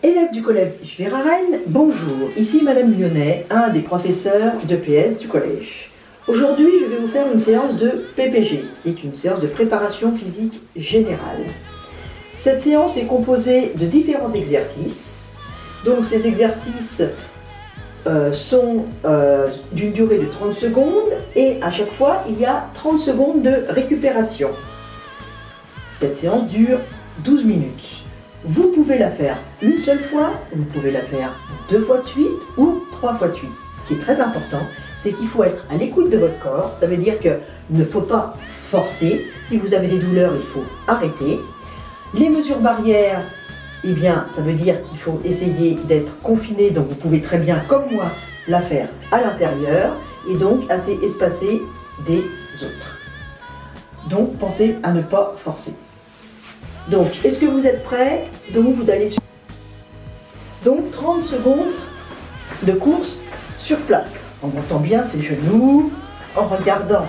Élèves du collège Vérarène, bonjour, ici Madame Lyonnais, un des professeurs de PS du collège. Aujourd'hui, je vais vous faire une séance de PPG, qui est une séance de préparation physique générale. Cette séance est composée de différents exercices. Donc ces exercices sont d'une durée de 30 secondes et à chaque fois, il y a 30 secondes de récupération. Cette séance dure 12 minutes. Vous pouvez la faire une seule fois, vous pouvez la faire 2 fois de suite ou 3 fois de suite. Ce qui est très important, c'est qu'il faut être à l'écoute de votre corps. Ça veut dire qu'il ne faut pas forcer. Si vous avez des douleurs, il faut arrêter. Les mesures barrières, eh bien, ça veut dire qu'il faut essayer d'être confiné. Donc vous pouvez très bien, comme moi, la faire à l'intérieur et donc assez espacée des autres. Donc pensez à ne pas forcer. Donc, est-ce que vous êtes prêts? Donc, vous allez... Donc, 30 secondes de course sur place, en montant bien ses genoux, en regardant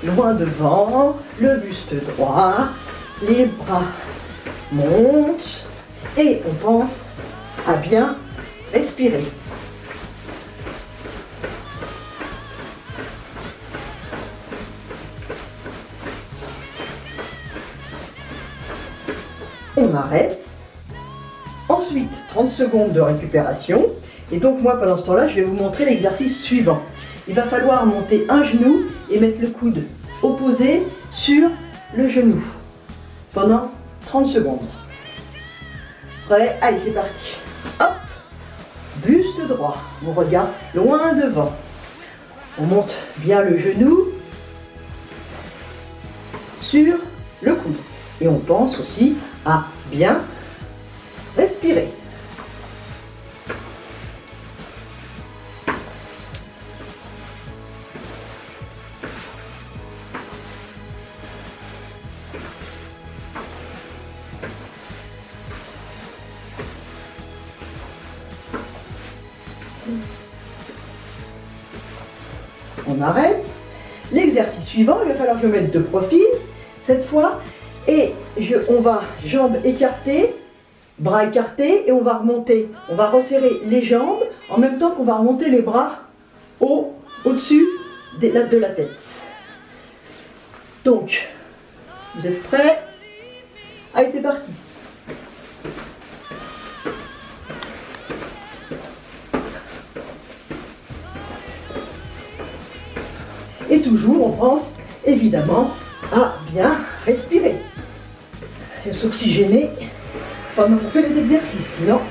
loin devant, le buste droit, les bras montent, et on pense à bien respirer. On arrête. Ensuite, 30 secondes de récupération. Et donc moi, pendant ce temps-là, je vais vous montrer l'exercice suivant. Il va falloir monter un genou et mettre le coude opposé sur le genou pendant 30 secondes. Prêt? Allez, c'est parti. Hop. Buste droit. On regarde loin devant. On monte bien le genou sur le coude. Et on pense aussi à bien respirer. On arrête. L'exercice suivant, il va falloir que je mette de profil cette fois. Et on va jambes écartées, bras écartés et on va remonter. On va resserrer les jambes en même temps qu'on va remonter les bras au-dessus de la tête. Donc, vous êtes prêts? Allez, c'est parti. Et toujours, on pense évidemment à bien respirer et s'oxygéner pendant qu'on fait les exercices, sinon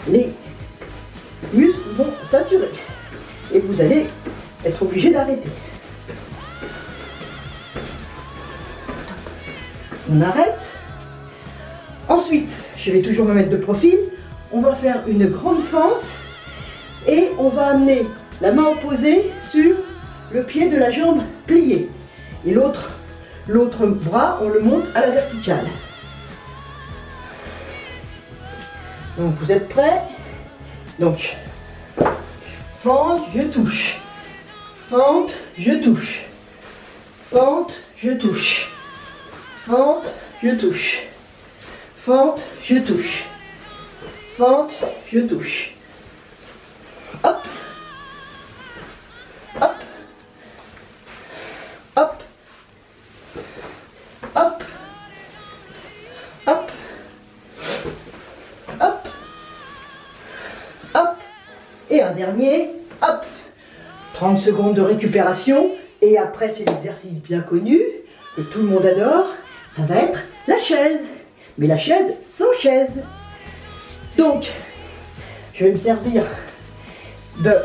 les muscles vont saturer et vous allez être obligé d'arrêter. On arrête. Ensuite, je vais toujours me mettre de profil. On va faire une grande fente et on va amener la main opposée sur le pied de la jambe pliée et l'autre bras, on le monte à la verticale. Donc, vous êtes prêts? Donc, fente, je touche. Fente, je touche. Fente, je touche. Fente, je touche. Fente, je touche. Fente, je touche. Hop. Hop. Hop. Hop, hop, hop, hop, et un dernier, hop, 30 secondes de récupération, et après c'est l'exercice bien connu, que tout le monde adore, ça va être la chaise, mais la chaise sans chaise. Donc, je vais me servir de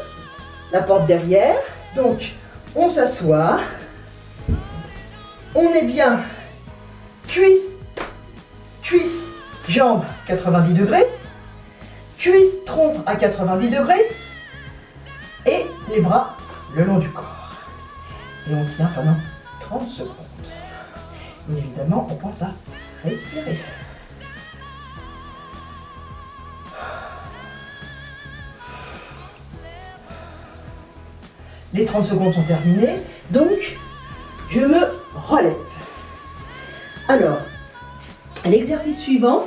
la porte derrière, donc on s'assoit, on est bien cuisse, jambes 90 degrés, cuisse, tronc à 90 degrés et les bras le long du corps. Et on tient pendant 30 secondes. Et évidemment, on pense à respirer. Les 30 secondes sont terminées, donc je me relève. Alors, l'exercice suivant,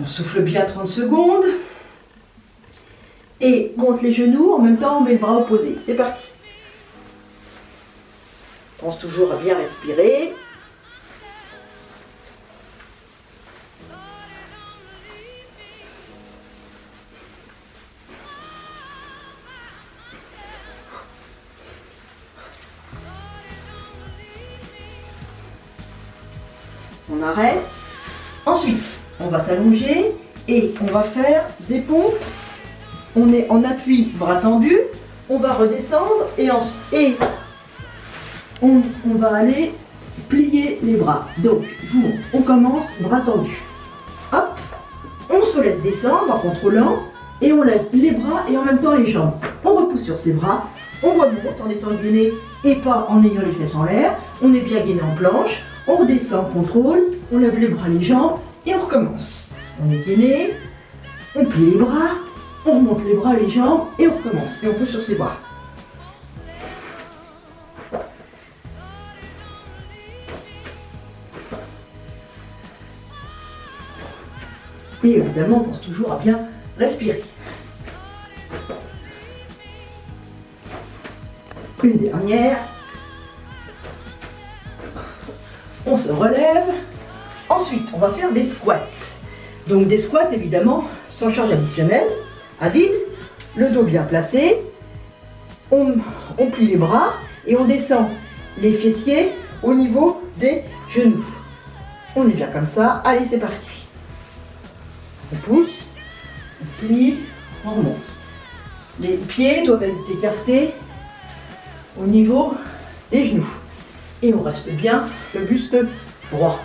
On souffle bien 30 secondes. Et on monte les genoux, en même temps on met le bras opposé. C'est parti. Pense toujours à bien respirer. On arrête. Ensuite, on va s'allonger et on va faire des pompes. On est en appui, bras tendus. On va redescendre et on va aller plier les bras. Donc, je vous montre. On commence, bras tendus. Hop, on se laisse descendre en contrôlant et on lève les bras et en même temps les jambes. On repousse sur ses bras, on remonte en étant gainé et pas en ayant les fesses en l'air. On est bien gainé en planche. On redescend, contrôle, on lève les bras, les jambes et on recommence. On est gainé, on plie les bras, on remonte les bras, les jambes et on recommence. Et on pousse sur ses bras. Et évidemment, on pense toujours à bien respirer. Une dernière. On se relève. Ensuite, on va faire des squats. Donc des squats, évidemment, sans charge additionnelle, à vide, le dos bien placé. On plie les bras et on descend les fessiers au niveau des genoux. On est bien comme ça. Allez, c'est parti. On pousse, on plie, on remonte. Les pieds doivent être écartés au niveau des genoux. Et on reste bien le buste droit.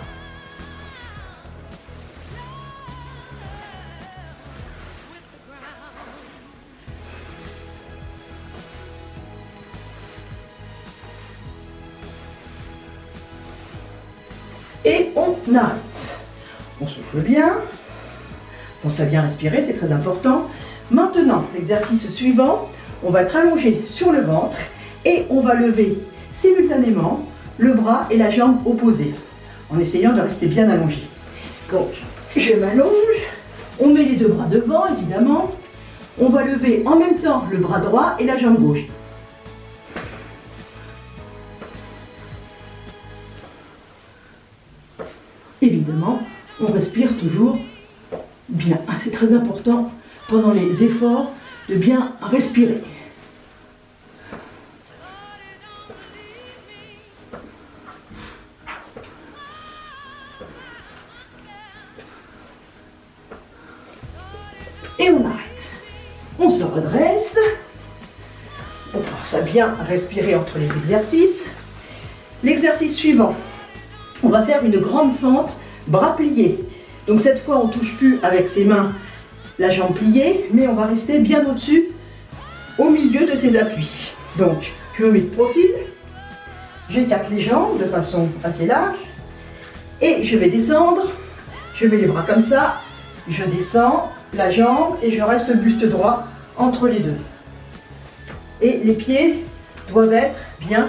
et on arrête. On souffle bien, pense à bien respirer, c'est très important. Maintenant, l'exercice suivant, on va être allongé sur le ventre et on va lever simultanément le bras et la jambe opposés, en essayant de rester bien allongé. Donc, je m'allonge, on met les deux bras devant, évidemment. On va lever en même temps le bras droit et la jambe gauche. Évidemment, on respire toujours bien. C'est très important pendant les efforts de bien respirer. Et on arrête. On se redresse. On pense à bien respirer entre les exercices. L'exercice suivant, on va faire une grande fente, bras pliés. Donc cette fois, on ne touche plus avec ses mains la jambe pliée, mais on va rester bien au-dessus, au milieu de ses appuis. Donc, je me mets de profil, j'écarte les jambes de façon assez large, et je vais descendre, je mets les bras comme ça, je descends la jambe et je reste buste droit entre les deux. Et les pieds doivent être bien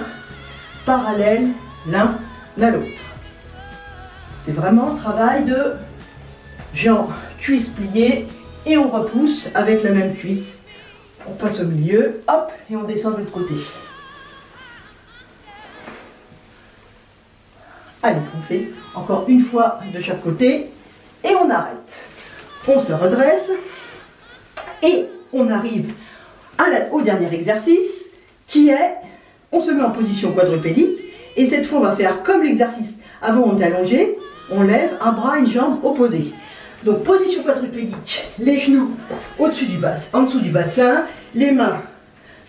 parallèles l'un à l'autre. C'est vraiment un travail de jambes, cuisses pliées et on repousse avec la même cuisse. On passe au milieu, hop, et on descend de l'autre côté. Allez, on fait encore une fois de chaque côté et on arrête. On se redresse et on arrive au dernier exercice qui est, on se met en position quadrupédique et cette fois on va faire comme l'exercice avant on est allongé, on lève un bras et une jambe opposés. Donc position quadrupédique, les genoux au-dessus du bassin, en dessous du bassin, les mains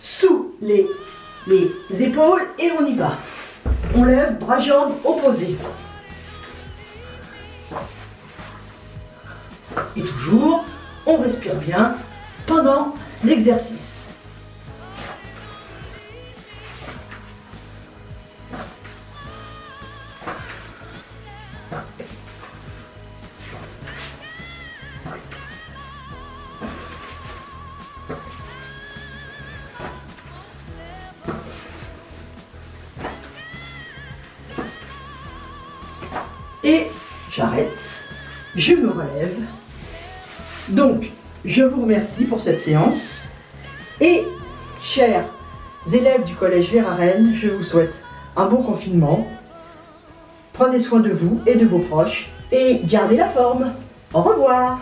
sous les épaules et on y va. On lève, bras jambes opposés. Et toujours, on respire bien pendant l'exercice. Et j'arrête, je me relève. Donc, je vous remercie pour cette séance. Et, chers élèves du collège Vert-à-Rennes, je vous souhaite un bon confinement. Prenez soin de vous et de vos proches et gardez la forme. Au revoir.